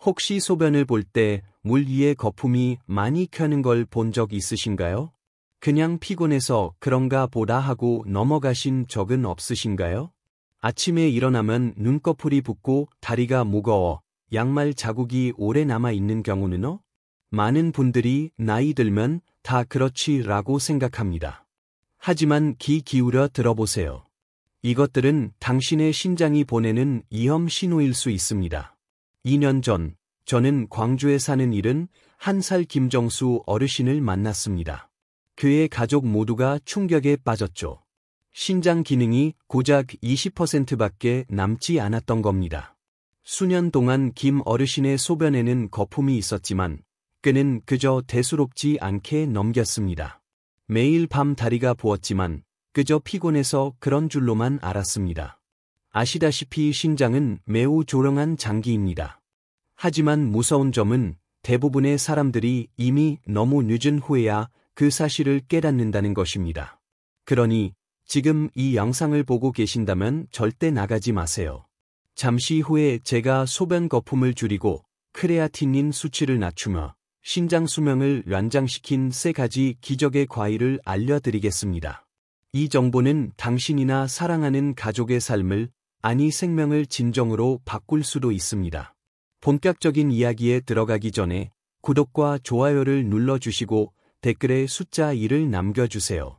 혹시 소변을 볼 때 물 위에 거품이 많이 켜는 걸 본 적 있으신가요? 그냥 피곤해서 그런가 보다 하고 넘어가신 적은 없으신가요? 아침에 일어나면 눈꺼풀이 붓고 다리가 무거워 양말 자국이 오래 남아 있는 경우는요? 많은 분들이 나이 들면 다 그렇지라고 생각합니다. 하지만 귀 기울여 들어보세요. 이것들은 당신의 신장이 보내는 위험 신호일 수 있습니다. 2년 전, 저는 광주에 사는 71살 김정수 어르신을 만났습니다. 그의 가족 모두가 충격에 빠졌죠. 신장 기능이 고작 20%밖에 남지 않았던 겁니다. 수년 동안 김 어르신의 소변에는 거품이 있었지만 그는 그저 대수롭지 않게 넘겼습니다. 매일 밤 다리가 부었지만 그저 피곤해서 그런 줄로만 알았습니다. 아시다시피 신장은 매우 조용한 장기입니다. 하지만 무서운 점은 대부분의 사람들이 이미 너무 늦은 후에야 그 사실을 깨닫는다는 것입니다. 그러니 지금 이 영상을 보고 계신다면 절대 나가지 마세요. 잠시 후에 제가 소변 거품을 줄이고 크레아티닌 수치를 낮추며 신장 수명을 연장시킨 3가지 기적의 과일을 알려드리겠습니다. 이 정보는 당신이나 사랑하는 가족의 삶을, 아니 생명을 진정으로 바꿀 수도 있습니다. 본격적인 이야기에 들어가기 전에 구독과 좋아요를 눌러주시고 댓글에 숫자 1을 남겨주세요.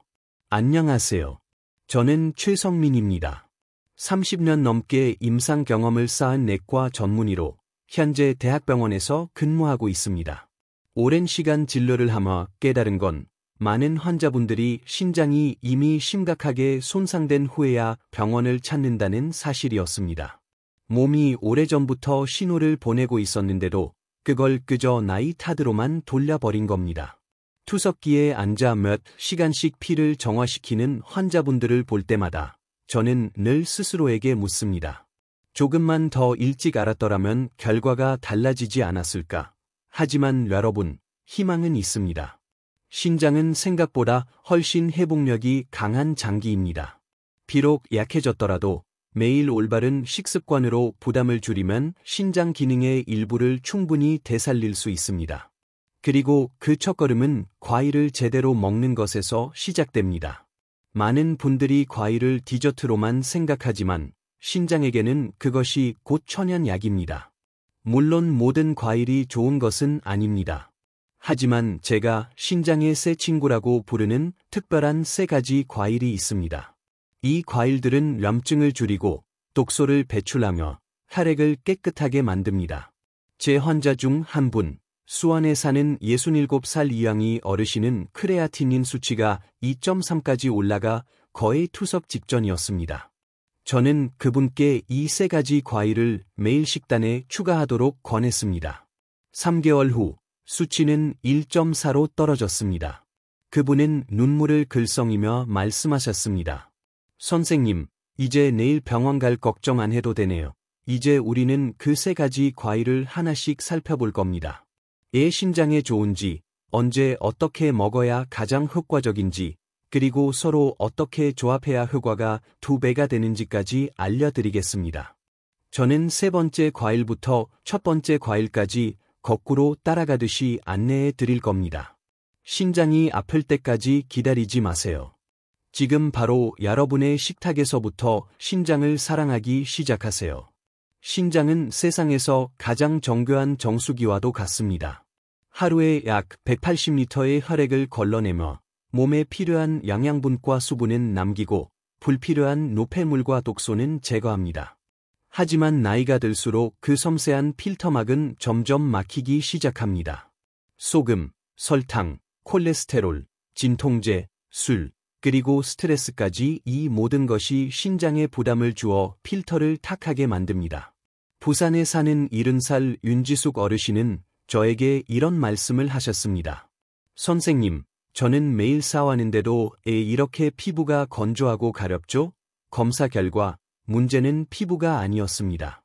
안녕하세요. 저는 최성민입니다. 30년 넘게 임상 경험을 쌓은 내과 전문의로 현재 대학병원에서 근무하고 있습니다. 오랜 시간 진료를 하며 깨달은 건 많은 환자분들이 신장이 이미 심각하게 손상된 후에야 병원을 찾는다는 사실이었습니다. 몸이 오래전부터 신호를 보내고 있었는데도 그걸 그저 나이 탓으로만 돌려버린 겁니다. 투석기에 앉아 몇 시간씩 피를 정화시키는 환자분들을 볼 때마다 저는 늘 스스로에게 묻습니다. 조금만 더 일찍 알았더라면 결과가 달라지지 않았을까? 하지만 여러분, 희망은 있습니다. 신장은 생각보다 훨씬 회복력이 강한 장기입니다. 비록 약해졌더라도 매일 올바른 식습관으로 부담을 줄이면 신장 기능의 일부를 충분히 되살릴 수 있습니다. 그리고 그 첫걸음은 과일을 제대로 먹는 것에서 시작됩니다. 많은 분들이 과일을 디저트로만 생각하지만 신장에게는 그것이 곧 천연약입니다. 물론 모든 과일이 좋은 것은 아닙니다. 하지만 제가 신장의 새 친구라고 부르는 특별한 3가지 과일이 있습니다. 이 과일들은 염증을 줄이고 독소를 배출하며 혈액을 깨끗하게 만듭니다. 제 환자 중 한 분, 수원에 사는 67살 이양이 어르신은 크레아티닌 수치가 2.3까지 올라가 거의 투석 직전이었습니다. 저는 그분께 이 3가지 과일을 매일 식단에 추가하도록 권했습니다. 3개월 후 수치는 1.4로 떨어졌습니다. 그분은 눈물을 글썽이며 말씀하셨습니다. 선생님, 이제 내일 병원 갈 걱정 안 해도 되네요. 이제 우리는 그 3가지 과일을 하나씩 살펴볼 겁니다. 애 신장에 좋은지, 언제 어떻게 먹어야 가장 효과적인지, 그리고 서로 어떻게 조합해야 효과가 2배가 되는지까지 알려드리겠습니다. 저는 3번째 과일부터 첫 번째 과일까지 거꾸로 따라가듯이 안내해 드릴 겁니다. 신장이 아플 때까지 기다리지 마세요. 지금 바로 여러분의 식탁에서부터 신장을 사랑하기 시작하세요. 신장은 세상에서 가장 정교한 정수기와도 같습니다. 하루에 약 180리터의 혈액을 걸러내며 몸에 필요한 영양분과 수분은 남기고 불필요한 노폐물과 독소는 제거합니다. 하지만 나이가 들수록 그 섬세한 필터막은 점점 막히기 시작합니다. 소금, 설탕, 콜레스테롤, 진통제, 술, 그리고 스트레스까지 이 모든 것이 신장에 부담을 주어 필터를 탁하게 만듭니다. 부산에 사는 70살 윤지숙 어르신은 저에게 이런 말씀을 하셨습니다. 선생님, 저는 매일 싸웠는데도 이렇게 피부가 건조하고 가렵죠? 검사 결과 문제는 피부가 아니었습니다.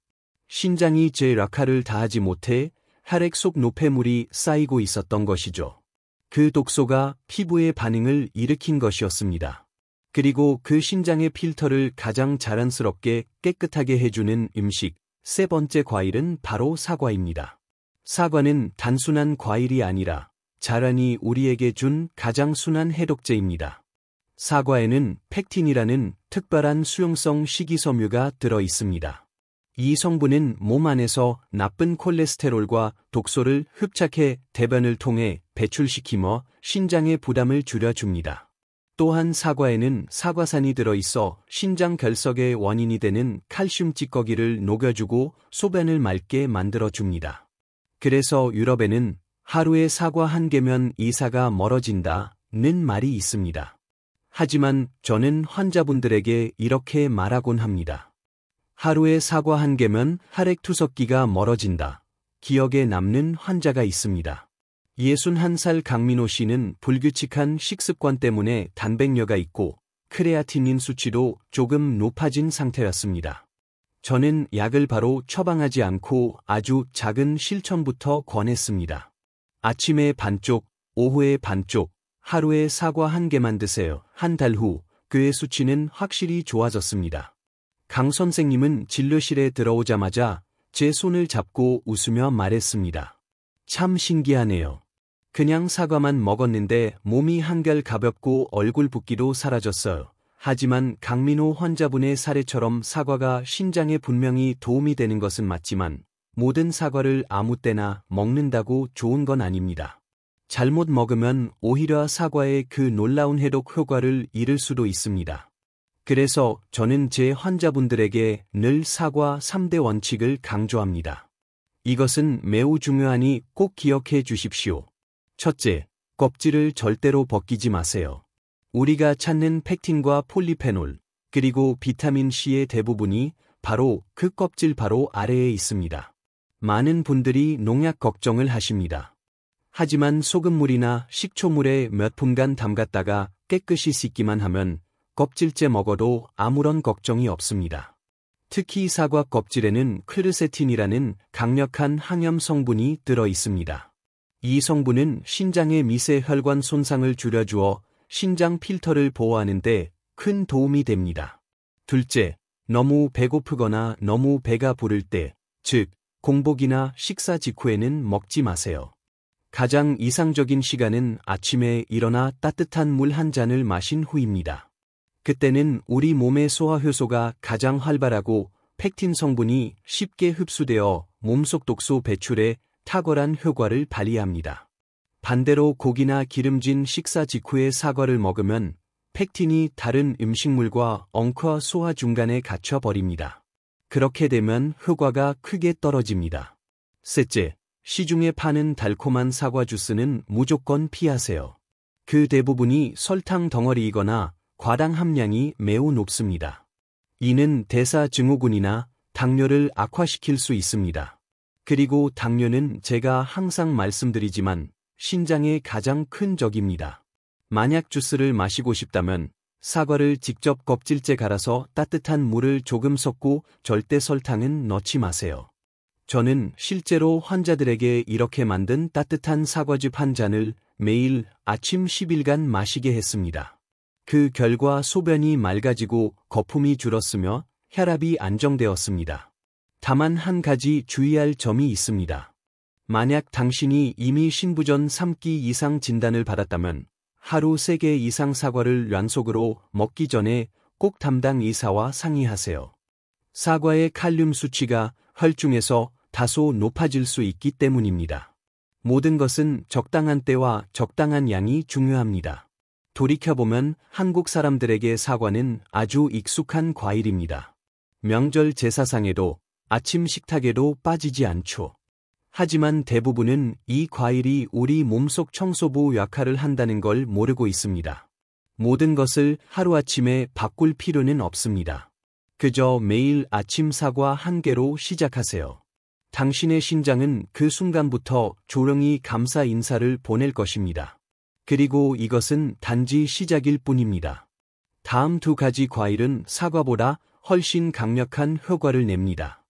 신장이 제 역할을 다하지 못해 혈액 속 노폐물이 쌓이고 있었던 것이죠. 그 독소가 피부의 반응을 일으킨 것이었습니다. 그리고 그 신장의 필터를 가장 자연스럽게 깨끗하게 해주는 음식, 3번째 과일은 바로 사과입니다. 사과는 단순한 과일이 아니라 자연이 우리에게 준 가장 순한 해독제입니다. 사과에는 펙틴이라는 특별한 수용성 식이섬유가 들어 있습니다. 이 성분은 몸 안에서 나쁜 콜레스테롤과 독소를 흡착해 대변을 통해 배출시키며 신장의 부담을 줄여줍니다. 또한 사과에는 사과산이 들어있어 신장 결석의 원인이 되는 칼슘 찌꺼기를 녹여주고 소변을 맑게 만들어줍니다. 그래서 유럽에는 하루에 사과 한 개면 이사가 멀어진다는 말이 있습니다. 하지만 저는 환자분들에게 이렇게 말하곤 합니다. 하루에 사과 한 개면 혈액투석기가 멀어진다. 기억에 남는 환자가 있습니다. 61살 강민호 씨는 불규칙한 식습관 때문에 단백뇨가 있고 크레아티닌 수치도 조금 높아진 상태였습니다. 저는 약을 바로 처방하지 않고 아주 작은 실천부터 권했습니다. 아침에 반쪽, 오후에 반쪽, 하루에 사과 한 개만 드세요. 한 달 후 그의 수치는 확실히 좋아졌습니다. 강 선생님은 진료실에 들어오자마자 제 손을 잡고 웃으며 말했습니다. 참 신기하네요. 그냥 사과만 먹었는데 몸이 한결 가볍고 얼굴 붓기도 사라졌어요. 하지만 강민호 환자분의 사례처럼 사과가 신장에 분명히 도움이 되는 것은 맞지만 모든 사과를 아무 때나 먹는다고 좋은 건 아닙니다. 잘못 먹으면 오히려 사과의 그 놀라운 해독 효과를 잃을 수도 있습니다. 그래서 저는 제 환자분들에게 늘 사과 3대 원칙을 강조합니다. 이것은 매우 중요하니 꼭 기억해 주십시오. 첫째, 껍질을 절대로 벗기지 마세요. 우리가 찾는 펙틴과 폴리페놀, 그리고 비타민 C의 대부분이 바로 그 껍질 바로 아래에 있습니다. 많은 분들이 농약 걱정을 하십니다. 하지만 소금물이나 식초물에 몇 분간 담갔다가 깨끗이 씻기만 하면 껍질째 먹어도 아무런 걱정이 없습니다. 특히 사과 껍질에는 퀘르세틴이라는 강력한 항염 성분이 들어 있습니다. 이 성분은 신장의 미세 혈관 손상을 줄여주어 신장 필터를 보호하는 데 큰 도움이 됩니다. 둘째, 너무 배고프거나 너무 배가 부를 때, 즉, 공복이나 식사 직후에는 먹지 마세요. 가장 이상적인 시간은 아침에 일어나 따뜻한 물 한 잔을 마신 후입니다. 그때는 우리 몸의 소화효소가 가장 활발하고 펙틴 성분이 쉽게 흡수되어 몸속 독소 배출에 탁월한 효과를 발휘합니다. 반대로 고기나 기름진 식사 직후에 사과를 먹으면 펙틴이 다른 음식물과 엉켜 소화 중간에 갇혀버립니다. 그렇게 되면 효과가 크게 떨어집니다. 셋째, 시중에 파는 달콤한 사과 주스는 무조건 피하세요. 그 대부분이 설탕 덩어리이거나 과당 함량이 매우 높습니다. 이는 대사증후군이나 당뇨를 악화시킬 수 있습니다. 그리고 당뇨는 제가 항상 말씀드리지만 신장의 가장 큰 적입니다. 만약 주스를 마시고 싶다면 사과를 직접 껍질째 갈아서 따뜻한 물을 조금 섞고 절대 설탕은 넣지 마세요. 저는 실제로 환자들에게 이렇게 만든 따뜻한 사과즙 한 잔을 매일 아침 10일간 마시게 했습니다. 그 결과 소변이 맑아지고 거품이 줄었으며 혈압이 안정되었습니다. 다만 한 가지 주의할 점이 있습니다. 만약 당신이 이미 신부전 3기 이상 진단을 받았다면 하루 3개 이상 사과를 연속으로 먹기 전에 꼭 담당 의사와 상의하세요. 사과의 칼륨 수치가 혈중에서 다소 높아질 수 있기 때문입니다. 모든 것은 적당한 때와 적당한 양이 중요합니다. 돌이켜보면 한국 사람들에게 사과는 아주 익숙한 과일입니다. 명절 제사상에도 아침 식탁에도 빠지지 않죠. 하지만 대부분은 이 과일이 우리 몸속 청소부 역할을 한다는 걸 모르고 있습니다. 모든 것을 하루아침에 바꿀 필요는 없습니다. 그저 매일 아침 사과 한 개로 시작하세요. 당신의 신장은 그 순간부터 조용히 감사 인사를 보낼 것입니다. 그리고 이것은 단지 시작일 뿐입니다. 다음 두 가지 과일은 사과보다 훨씬 강력한 효과를 냅니다.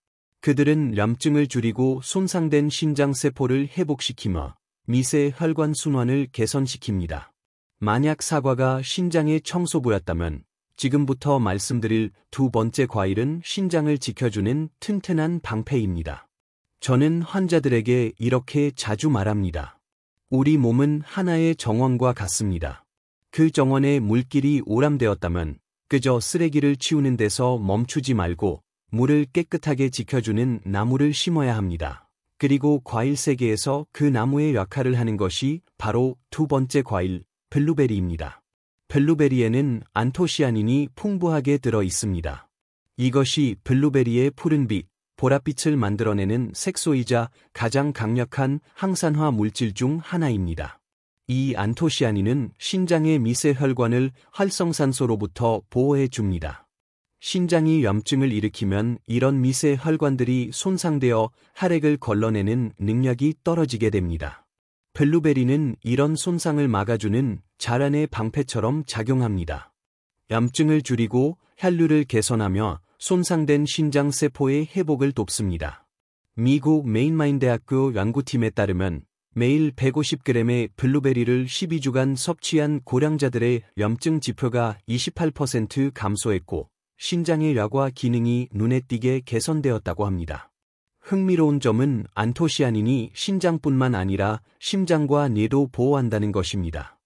그들은 염증을 줄이고 손상된 신장세포를 회복시키며 미세 혈관 순환을 개선시킵니다. 만약 사과가 신장의 청소부였다면 지금부터 말씀드릴 두 번째 과일은 신장을 지켜주는 튼튼한 방패입니다. 저는 환자들에게 이렇게 자주 말합니다. 우리 몸은 하나의 정원과 같습니다. 그 정원에 물길이 오람되었다면 그저 쓰레기를 치우는 데서 멈추지 말고 물을 깨끗하게 지켜주는 나무를 심어야 합니다. 그리고 과일 세계에서 그 나무의 역할을 하는 것이 바로 두 번째 과일, 블루베리입니다. 블루베리에는 안토시아닌이 풍부하게 들어 있습니다. 이것이 블루베리의 푸른빛, 보랏빛을 만들어내는 색소이자 가장 강력한 항산화 물질 중 하나입니다. 이 안토시아닌은 신장의 미세 혈관을 활성산소로부터 보호해 줍니다. 신장이 염증을 일으키면 이런 미세 혈관들이 손상되어 혈액을 걸러내는 능력이 떨어지게 됩니다. 블루베리는 이런 손상을 막아주는 자란의 방패처럼 작용합니다. 염증을 줄이고 혈류를 개선하며 손상된 신장세포의 회복을 돕습니다. 미국 메인마인 대학교 연구팀에 따르면 매일 150g의 블루베리를 12주간 섭취한 고령자들의 염증 지표가 28% 감소했고 신장의 여과 기능이 눈에 띄게 개선되었다고 합니다. 흥미로운 점은 안토시아닌이 신장뿐만 아니라 심장과 뇌도 보호한다는 것입니다.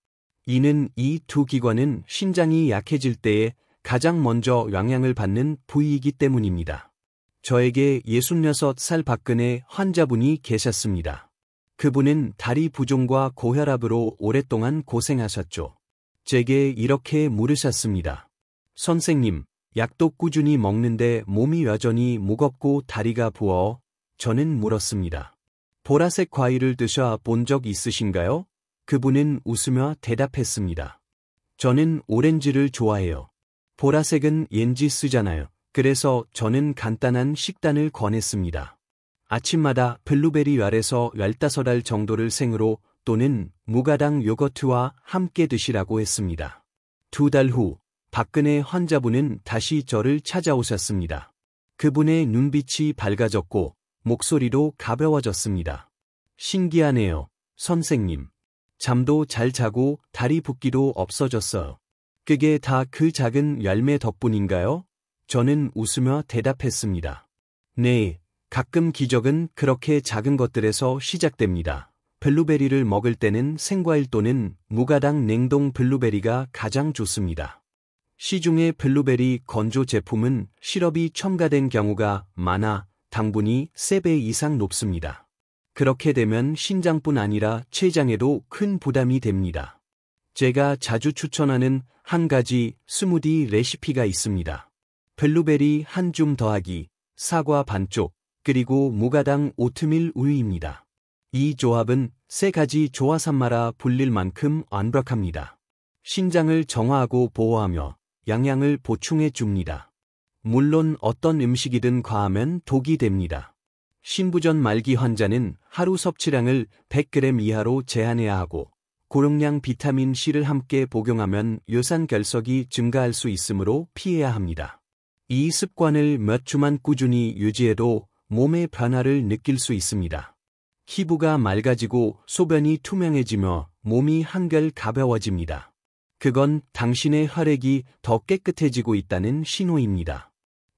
이는 이 두 기관은 신장이 약해질 때에 가장 먼저 영향을 받는 부위이기 때문입니다. 저에게 66살 박근혜 환자분이 계셨습니다. 그분은 다리 부종과 고혈압으로 오랫동안 고생하셨죠. 제게 이렇게 물으셨습니다. 선생님, 약도 꾸준히 먹는데 몸이 여전히 무겁고 다리가 부어? 저는 물었습니다. 보라색 과일을 드셔 본 적 있으신가요? 그분은 웃으며 대답했습니다. 저는 오렌지를 좋아해요. 보라색은 옌지 쓰잖아요. 그래서 저는 간단한 식단을 권했습니다. 아침마다 블루베리 10에서 15알 정도를 생으로 또는 무가당 요거트와 함께 드시라고 했습니다. 2달 후 박근혜 환자분은 다시 저를 찾아오셨습니다. 그분의 눈빛이 밝아졌고 목소리도 가벼워졌습니다. 신기하네요, 선생님. 잠도 잘 자고 다리 붓기도 없어졌어요. 그게 다 그 작은 열매 덕분인가요? 저는 웃으며 대답했습니다. 네, 가끔 기적은 그렇게 작은 것들에서 시작됩니다. 블루베리를 먹을 때는 생과일 또는 무가당 냉동 블루베리가 가장 좋습니다. 시중의 블루베리 건조 제품은 시럽이 첨가된 경우가 많아 당분이 3배 이상 높습니다. 그렇게 되면 신장뿐 아니라 췌장에도 큰 부담이 됩니다. 제가 자주 추천하는 한 가지 스무디 레시피가 있습니다. 블루베리 한 줌 더하기, 사과 반쪽, 그리고 무가당 오트밀 우유입니다. 이 조합은 3가지 조화산마라 불릴 만큼 완벽합니다. 신장을 정화하고 보호하며 영양을 보충해 줍니다. 물론 어떤 음식이든 과하면 독이 됩니다. 신부전 말기 환자는 하루 섭취량을 100g 이하로 제한해야 하고 고용량 비타민C를 함께 복용하면 요산결석이 증가할 수 있으므로 피해야 합니다. 이 습관을 몇 주만 꾸준히 유지해도 몸의 변화를 느낄 수 있습니다. 피부가 맑아지고 소변이 투명해지며 몸이 한결 가벼워집니다. 그건 당신의 혈액이 더 깨끗해지고 있다는 신호입니다.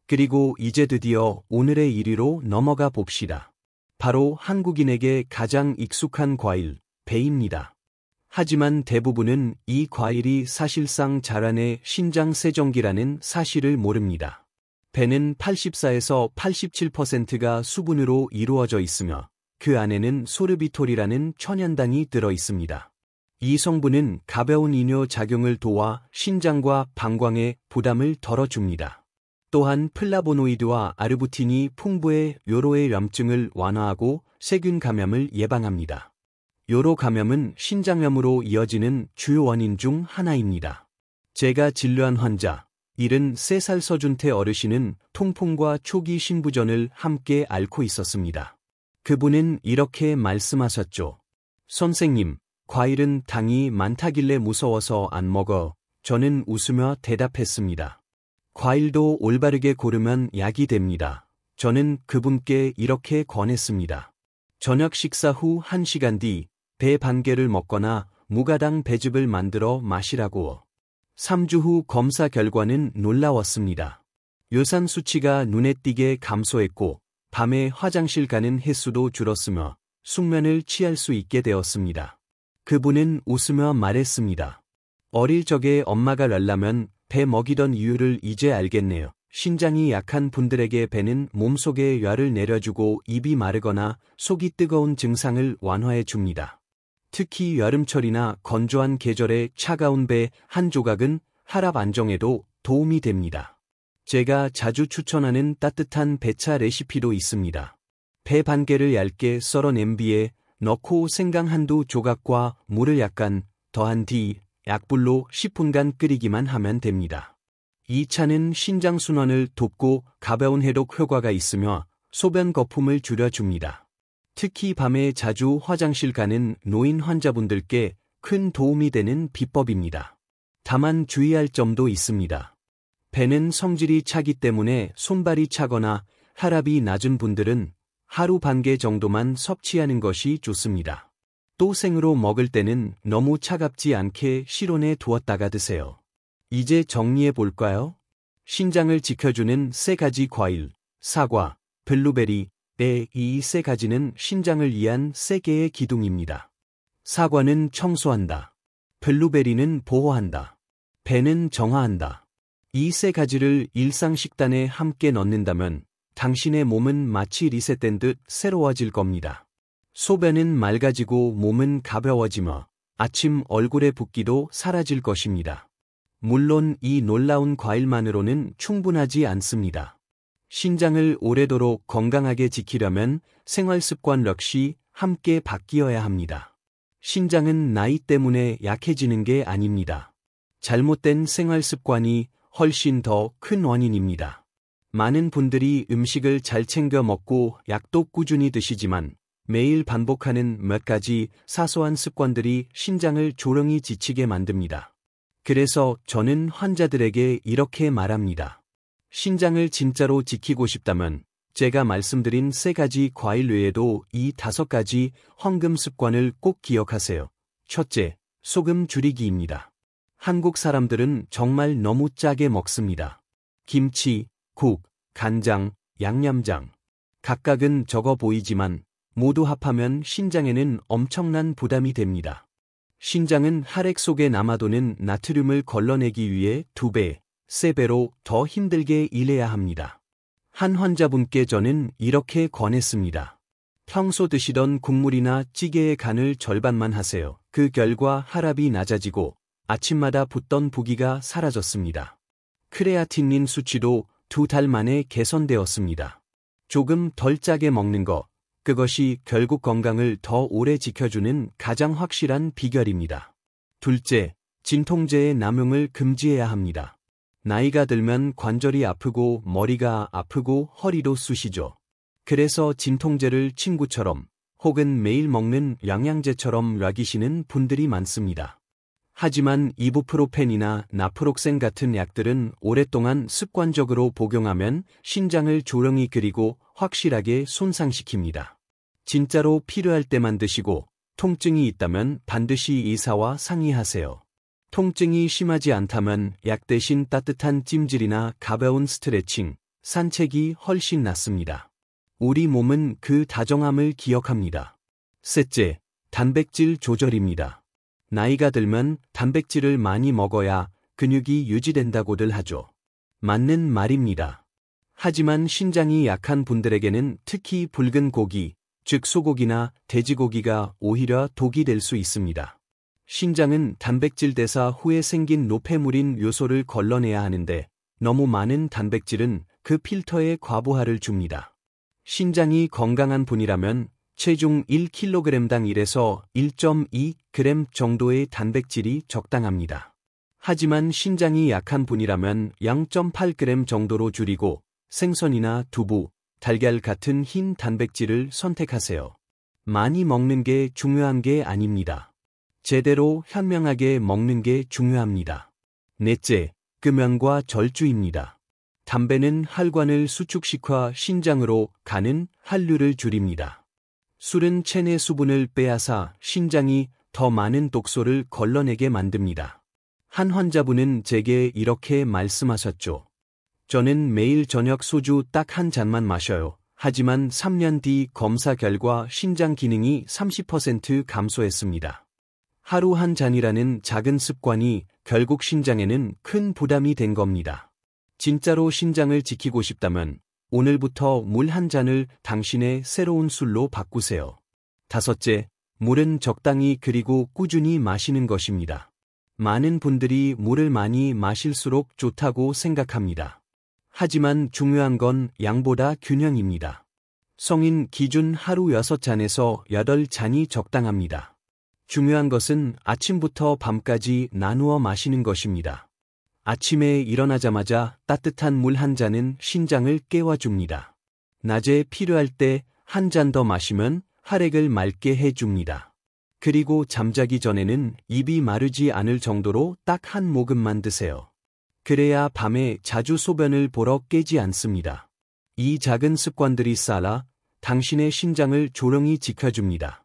그리고 이제 드디어 오늘의 1위로 넘어가 봅시다. 바로 한국인에게 가장 익숙한 과일, 배입니다. 하지만 대부분은 이 과일이 사실상 자란의 신장세정기라는 사실을 모릅니다. 배는 84에서 87%가 수분으로 이루어져 있으며 그 안에는 소르비톨이라는 천연당이 들어 있습니다. 이 성분은 가벼운 이뇨 작용을 도와 신장과 방광에 부담을 덜어줍니다. 또한 플라보노이드와 아르부틴이 풍부해 요로의 염증을 완화하고 세균 감염을 예방합니다. 요로 감염은 신장염으로 이어지는 주요 원인 중 하나입니다. 제가 진료한 환자, 73살 서준태 어르신은 통풍과 초기 신부전을 함께 앓고 있었습니다. 그분은 이렇게 말씀하셨죠. 선생님, 과일은 당이 많다길래 무서워서 안 먹어. 저는 웃으며 대답했습니다. 과일도 올바르게 고르면 약이 됩니다. 저는 그분께 이렇게 권했습니다. 저녁 식사 후 1시간 뒤 배 반 개를 먹거나 무가당 배즙을 만들어 마시라고. 3주 후 검사 결과는 놀라웠습니다. 요산 수치가 눈에 띄게 감소했고 밤에 화장실 가는 횟수도 줄었으며 숙면을 취할 수 있게 되었습니다. 그분은 웃으며 말했습니다. 어릴 적에 엄마가 랄라면 배 먹이던 이유를 이제 알겠네요. 신장이 약한 분들에게 배는 몸속에 열을 내려주고 입이 마르거나 속이 뜨거운 증상을 완화해 줍니다. 특히 여름철이나 건조한 계절에 차가운 배 한 조각은 혈압 안정에도 도움이 됩니다. 제가 자주 추천하는 따뜻한 배차 레시피도 있습니다. 배 반 개를 얇게 썰어 냄비에 넣고 생강 한두 조각과 물을 약간 더한 뒤 약불로 10분간 끓이기만 하면 됩니다. 이 차는 신장 순환을 돕고 가벼운 해독 효과가 있으며 소변 거품을 줄여줍니다. 특히 밤에 자주 화장실 가는 노인 환자분들께 큰 도움이 되는 비법입니다. 다만 주의할 점도 있습니다. 배는 성질이 차기 때문에 손발이 차거나 혈압이 낮은 분들은 하루 반 개 정도만 섭취하는 것이 좋습니다. 또 생으로 먹을 때는 너무 차갑지 않게 실온에 두었다가 드세요. 이제 정리해 볼까요? 신장을 지켜주는 세 가지 과일, 사과, 블루베리, 이 세 가지는 신장을 위한 세 개의 기둥입니다. 사과는 청소한다. 블루베리는 보호한다. 배는 정화한다. 이 세 가지를 일상 식단에 함께 넣는다면 당신의 몸은 마치 리셋된 듯 새로워질 겁니다. 소변은 맑아지고 몸은 가벼워지며 아침 얼굴의 붓기도 사라질 것입니다. 물론 이 놀라운 과일만으로는 충분하지 않습니다. 신장을 오래도록 건강하게 지키려면 생활습관 역시 함께 바뀌어야 합니다. 신장은 나이 때문에 약해지는 게 아닙니다. 잘못된 생활습관이 훨씬 더 큰 원인입니다. 많은 분들이 음식을 잘 챙겨 먹고 약도 꾸준히 드시지만 매일 반복하는 몇 가지 사소한 습관들이 신장을 조용히 지치게 만듭니다. 그래서 저는 환자들에게 이렇게 말합니다. 신장을 진짜로 지키고 싶다면 제가 말씀드린 세 가지 과일 외에도 이 5가지 황금 습관을 꼭 기억하세요. 첫째, 소금 줄이기입니다. 한국 사람들은 정말 너무 짜게 먹습니다. 김치, 국, 간장, 양념장. 각각은 적어 보이지만 모두 합하면 신장에는 엄청난 부담이 됩니다. 신장은 혈액 속에 남아도는 나트륨을 걸러내기 위해 2배, 3배로 더 힘들게 일해야 합니다. 한 환자분께 저는 이렇게 권했습니다. 평소 드시던 국물이나 찌개의 간을 절반만 하세요. 그 결과 혈압이 낮아지고 아침마다 붓던 부기가 사라졌습니다. 크레아틴닌 수치도 2달 만에 개선되었습니다. 조금 덜 짜게 먹는 것, 그것이 결국 건강을 더 오래 지켜주는 가장 확실한 비결입니다. 둘째, 진통제의 남용을 금지해야 합니다. 나이가 들면 관절이 아프고 머리가 아프고 허리도 쑤시죠. 그래서 진통제를 친구처럼 혹은 매일 먹는 영양제처럼 여기시는 분들이 많습니다. 하지만 이부프로펜이나 나프록센 같은 약들은 오랫동안 습관적으로 복용하면 신장을 조용히 그리고 확실하게 손상시킵니다. 진짜로 필요할 때만 드시고 통증이 있다면 반드시 의사와 상의하세요. 통증이 심하지 않다면 약 대신 따뜻한 찜질이나 가벼운 스트레칭, 산책이 훨씬 낫습니다. 우리 몸은 그 다정함을 기억합니다. 셋째, 단백질 조절입니다. 나이가 들면 단백질을 많이 먹어야 근육이 유지된다고들 하죠. 맞는 말입니다. 하지만 신장이 약한 분들에게는 특히 붉은 고기, 즉 소고기나 돼지고기가 오히려 독이 될 수 있습니다. 신장은 단백질 대사 후에 생긴 노폐물인 요소를 걸러내야 하는데 너무 많은 단백질은 그 필터에 과부하를 줍니다. 신장이 건강한 분이라면 체중 1kg당 1에서 1.2g 정도의 단백질이 적당합니다. 하지만 신장이 약한 분이라면 0.8g 정도로 줄이고 생선이나 두부, 달걀 같은 흰 단백질을 선택하세요. 많이 먹는 게 중요한 게 아닙니다. 제대로 현명하게 먹는 게 중요합니다. 넷째, 금연과 절주입니다. 담배는 혈관을 수축시켜 신장으로 가는 혈류를 줄입니다. 술은 체내 수분을 빼앗아 신장이 더 많은 독소를 걸러내게 만듭니다. 한 환자분은 제게 이렇게 말씀하셨죠. 저는 매일 저녁 소주 딱 한 잔만 마셔요. 하지만 3년 뒤 검사 결과 신장 기능이 30% 감소했습니다. 하루 한 잔이라는 작은 습관이 결국 신장에는 큰 부담이 된 겁니다. 진짜로 신장을 지키고 싶다면 오늘부터 물 한 잔을 당신의 새로운 술로 바꾸세요. 5째, 물은 적당히 그리고 꾸준히 마시는 것입니다. 많은 분들이 물을 많이 마실수록 좋다고 생각합니다. 하지만 중요한 건 양보다 균형입니다. 성인 기준 하루 6잔에서 8잔이 적당합니다. 중요한 것은 아침부터 밤까지 나누어 마시는 것입니다. 아침에 일어나자마자 따뜻한 물 한 잔은 신장을 깨워줍니다. 낮에 필요할 때 한 잔 더 마시면 혈액을 맑게 해줍니다. 그리고 잠자기 전에는 입이 마르지 않을 정도로 딱 한 모금만 드세요. 그래야 밤에 자주 소변을 보러 깨지 않습니다. 이 작은 습관들이 쌓아 당신의 신장을 조용히 지켜줍니다.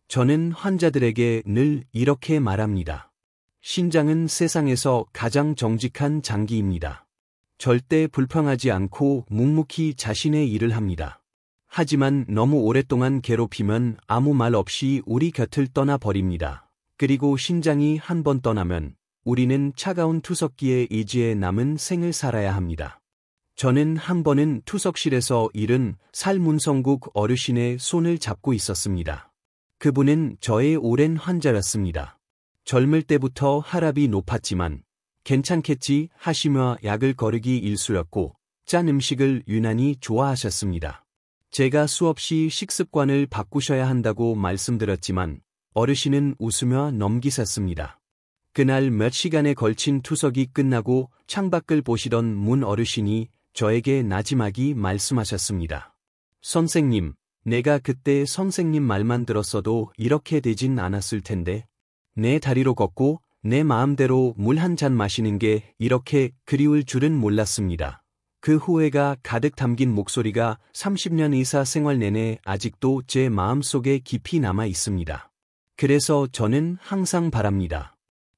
저는 환자들에게 늘 이렇게 말합니다. 신장은 세상에서 가장 정직한 장기입니다. 절대 불평하지 않고 묵묵히 자신의 일을 합니다. 하지만 너무 오랫동안 괴롭히면 아무 말 없이 우리 곁을 떠나버립니다. 그리고 신장이 한 번 떠나면 우리는 차가운 투석기의 의지에 남은 생을 살아야 합니다. 저는 한 번은 투석실에서 잃은 살문성국 어르신의 손을 잡고 있었습니다. 그분은 저의 오랜 환자였습니다. 젊을 때부터 혈압이 높았지만 괜찮겠지 하시며 약을 거르기 일쑤였고 짠 음식을 유난히 좋아하셨습니다. 제가 수없이 식습관을 바꾸셔야 한다고 말씀드렸지만 어르신은 웃으며 넘기셨습니다. 그날 몇 시간에 걸친 투석이 끝나고 창밖을 보시던 문 어르신이 저에게 나지막이 말씀하셨습니다. 선생님, 내가 그때 선생님 말만 들었어도 이렇게 되진 않았을 텐데. 내 다리로 걷고 내 마음대로 물 한 잔 마시는 게 이렇게 그리울 줄은 몰랐습니다. 그 후회가 가득 담긴 목소리가 30년 의사 생활 내내 아직도 제 마음속에 깊이 남아 있습니다. 그래서 저는 항상 바랍니다.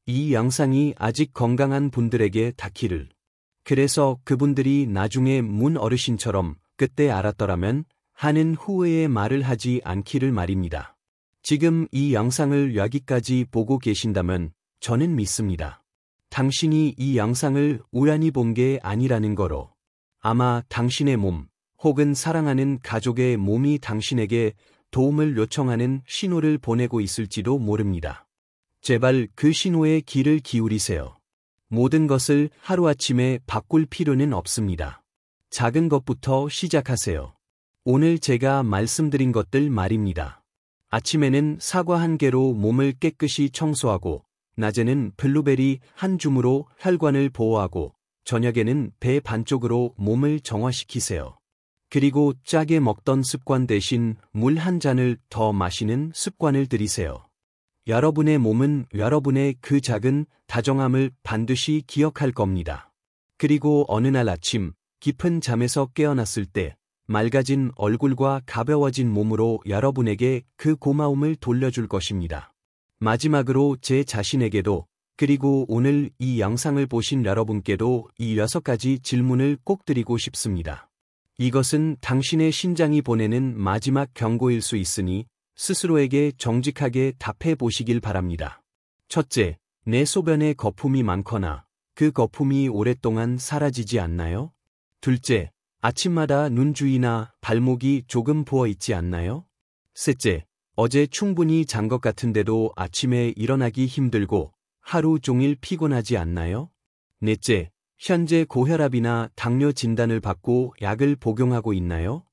이 영상이 아직 건강한 분들에게 닿기를. 그래서 그분들이 나중에 문 어르신처럼 그때 알았더라면 하는 후회의 말을 하지 않기를 말입니다. 지금 이 영상을 여기까지 보고 계신다면 저는 믿습니다. 당신이 이 영상을 우연히 본 게 아니라는 거로. 아마 당신의 몸 혹은 사랑하는 가족의 몸이 당신에게 도움을 요청하는 신호를 보내고 있을지도 모릅니다. 제발 그 신호에 귀를 기울이세요. 모든 것을 하루아침에 바꿀 필요는 없습니다. 작은 것부터 시작하세요. 오늘 제가 말씀드린 것들 말입니다. 아침에는 사과 한 개로 몸을 깨끗이 청소하고, 낮에는 블루베리 한 줌으로 혈관을 보호하고, 저녁에는 배 반쪽으로 몸을 정화시키세요. 그리고 짜게 먹던 습관 대신 물 한 잔을 더 마시는 습관을 들이세요. 여러분의 몸은 여러분의 그 작은 다정함을 반드시 기억할 겁니다. 그리고 어느 날 아침 깊은 잠에서 깨어났을 때 맑아진 얼굴과 가벼워진 몸으로 여러분에게 그 고마움을 돌려줄 것입니다. 마지막으로 제 자신에게도 그리고 오늘 이 영상을 보신 여러분께도 이 6가지 질문을 꼭 드리고 싶습니다. 이것은 당신의 신장이 보내는 마지막 경고일 수 있으니 스스로에게 정직하게 답해 보시길 바랍니다. 첫째, 내 소변에 거품이 많거나 그 거품이 오랫동안 사라지지 않나요? 둘째, 아침마다 눈 주위나 발목이 조금 부어 있지 않나요? 셋째, 어제 충분히 잔 것 같은데도 아침에 일어나기 힘들고 하루 종일 피곤하지 않나요? 넷째, 현재 고혈압이나 당뇨 진단을 받고 약을 복용하고 있나요?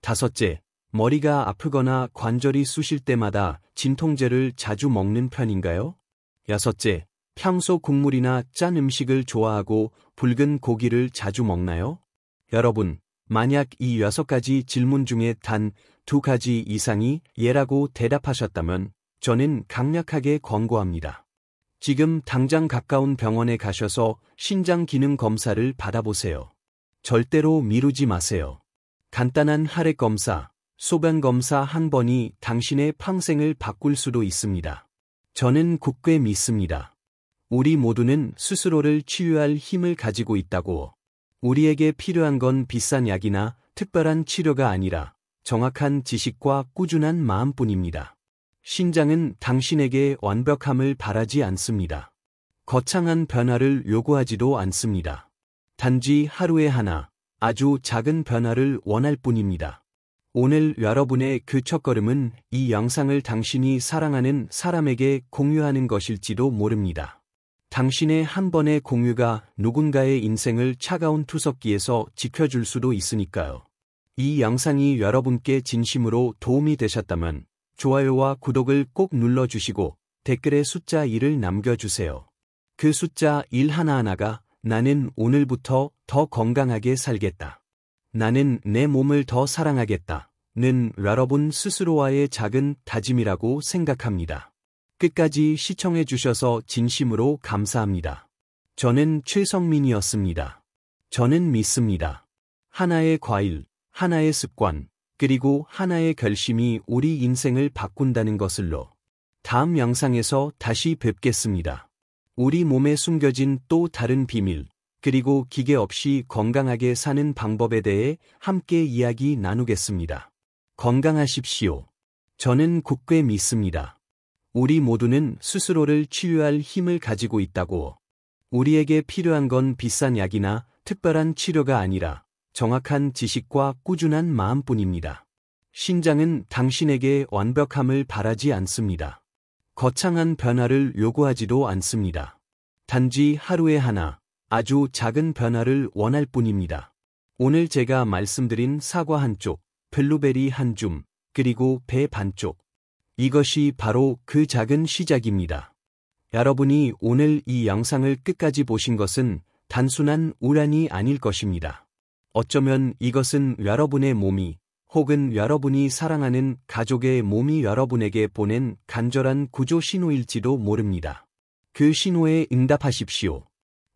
다섯째, 머리가 아프거나 관절이 쑤실 때마다 진통제를 자주 먹는 편인가요? 여섯째, 평소 국물이나 짠 음식을 좋아하고 붉은 고기를 자주 먹나요? 여러분, 만약 이 6가지 질문 중에 단 2가지 이상이 예라고 대답하셨다면 저는 강력하게 권고합니다. 지금 당장 가까운 병원에 가셔서 신장 기능 검사를 받아보세요. 절대로 미루지 마세요. 간단한 혈액 검사, 소변 검사 한 번이 당신의 평생을 바꿀 수도 있습니다. 저는 굳게 믿습니다. 우리 모두는 스스로를 치유할 힘을 가지고 있다고. 우리에게 필요한 건 비싼 약이나 특별한 치료가 아니라 정확한 지식과 꾸준한 마음뿐입니다. 신장은 당신에게 완벽함을 바라지 않습니다. 거창한 변화를 요구하지도 않습니다. 단지 하루에 하나, 아주 작은 변화를 원할 뿐입니다. 오늘 여러분의 그 첫걸음은 이 영상을 당신이 사랑하는 사람에게 공유하는 것일지도 모릅니다. 당신의 한 번의 공유가 누군가의 인생을 차가운 투석기에서 지켜줄 수도 있으니까요. 이 영상이 여러분께 진심으로 도움이 되셨다면 좋아요와 구독을 꼭 눌러주시고 댓글에 숫자 1을 남겨주세요. 그 숫자 1 하나하나가 나는 오늘부터 더 건강하게 살겠다. 나는 내 몸을 더 사랑하겠다. 는 여러분 스스로와의 작은 다짐이라고 생각합니다. 끝까지 시청해주셔서 진심으로 감사합니다. 저는 최성민이었습니다. 저는 믿습니다. 하나의 과일, 하나의 습관, 그리고 하나의 결심이 우리 인생을 바꾼다는 것을로. 다음 영상에서 다시 뵙겠습니다. 우리 몸에 숨겨진 또 다른 비밀, 그리고 기계 없이 건강하게 사는 방법에 대해 함께 이야기 나누겠습니다. 건강하십시오. 저는 굳게 믿습니다. 우리 모두는 스스로를 치유할 힘을 가지고 있다고. 우리에게 필요한 건 비싼 약이나 특별한 치료가 아니라 정확한 지식과 꾸준한 마음뿐입니다. 신장은 당신에게 완벽함을 바라지 않습니다. 거창한 변화를 요구하지도 않습니다. 단지 하루에 하나, 아주 작은 변화를 원할 뿐입니다. 오늘 제가 말씀드린 사과 한 쪽, 블루베리 한 줌, 그리고 배 반쪽. 이것이 바로 그 작은 시작입니다. 여러분이 오늘 이 영상을 끝까지 보신 것은 단순한 우연이 아닐 것입니다. 어쩌면 이것은 여러분의 몸이 혹은 여러분이 사랑하는 가족의 몸이 여러분에게 보낸 간절한 구조 신호일지도 모릅니다. 그 신호에 응답하십시오.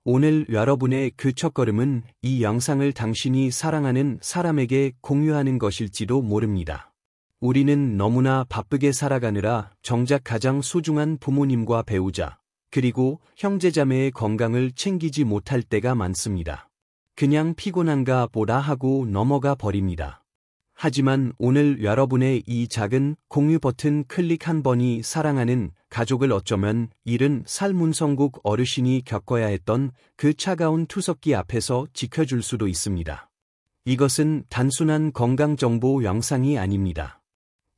오늘 여러분의 그 첫걸음은 이 영상을 당신이 사랑하는 사람에게 공유하는 것일지도 모릅니다. 우리는 너무나 바쁘게 살아가느라 정작 가장 소중한 부모님과 배우자, 그리고 형제자매의 건강을 챙기지 못할 때가 많습니다. 그냥 피곤한가 보다 하고 넘어가 버립니다. 하지만 오늘 여러분의 이 작은 공유 버튼 클릭 한 번이 사랑하는 가족을 어쩌면 잃은 살문성국 어르신이 겪어야 했던 그 차가운 투석기 앞에서 지켜줄 수도 있습니다. 이것은 단순한 건강정보 영상이 아닙니다.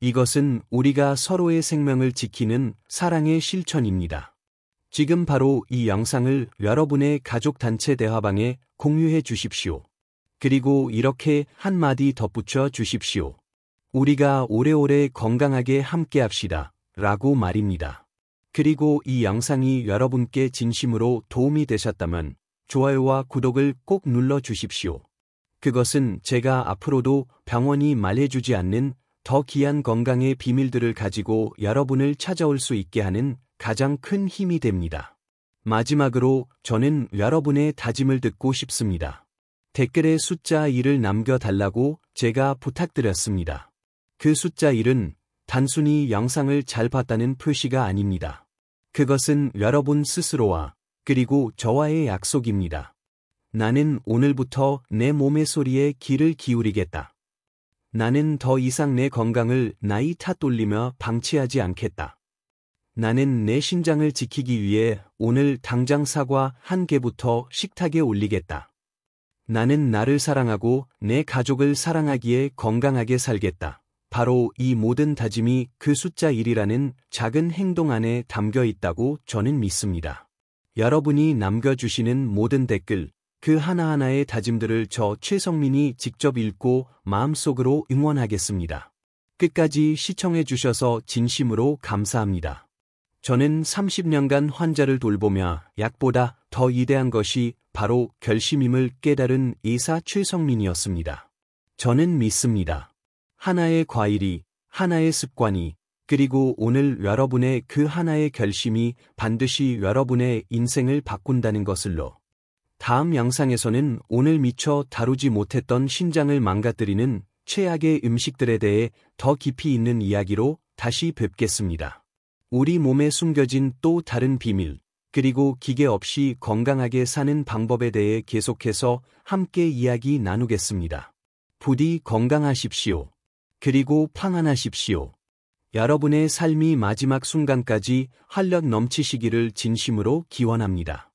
이것은 우리가 서로의 생명을 지키는 사랑의 실천입니다. 지금 바로 이 영상을 여러분의 가족단체 대화방에 공유해 주십시오. 그리고 이렇게 한마디 덧붙여 주십시오. 우리가 오래오래 건강하게 함께합시다. 라고 말입니다. 그리고 이 영상이 여러분께 진심으로 도움이 되셨다면 좋아요와 구독을 꼭 눌러 주십시오. 그것은 제가 앞으로도 병원이 말해주지 않는 더 귀한 건강의 비밀들을 가지고 여러분을 찾아올 수 있게 하는 가장 큰 힘이 됩니다. 마지막으로 저는 여러분의 다짐을 듣고 싶습니다. 댓글에 숫자 1을 남겨달라고 제가 부탁드렸습니다. 그 숫자 1은 단순히 영상을 잘 봤다는 표시가 아닙니다. 그것은 여러분 스스로와 그리고 저와의 약속입니다. 나는 오늘부터 내 몸의 소리에 귀를 기울이겠다. 나는 더 이상 내 건강을 나이 탓 돌리며 방치하지 않겠다. 나는 내 신장을 지키기 위해 오늘 당장 사과 한 개부터 식탁에 올리겠다. 나는 나를 사랑하고 내 가족을 사랑하기에 건강하게 살겠다. 바로 이 모든 다짐이 그 숫자 1이라는 작은 행동 안에 담겨 있다고 저는 믿습니다. 여러분이 남겨주시는 모든 댓글, 그 하나하나의 다짐들을 저 최성민이 직접 읽고 마음속으로 응원하겠습니다. 끝까지 시청해주셔서 진심으로 감사합니다. 저는 30년간 환자를 돌보며 약보다 더 위대한 것이 바로 결심임을 깨달은 의사 최성민이었습니다. 저는 믿습니다. 하나의 과일이, 하나의 습관이, 그리고 오늘 여러분의 그 하나의 결심이 반드시 여러분의 인생을 바꾼다는 것을로. 다음 영상에서는 오늘 미처 다루지 못했던 신장을 망가뜨리는 최악의 음식들에 대해 더 깊이 있는 이야기로 다시 뵙겠습니다. 우리 몸에 숨겨진 또 다른 비밀, 그리고 기계 없이 건강하게 사는 방법에 대해 계속해서 함께 이야기 나누겠습니다. 부디 건강하십시오. 그리고 평안하십시오. 여러분의 삶이 마지막 순간까지 활력 넘치시기를 진심으로 기원합니다.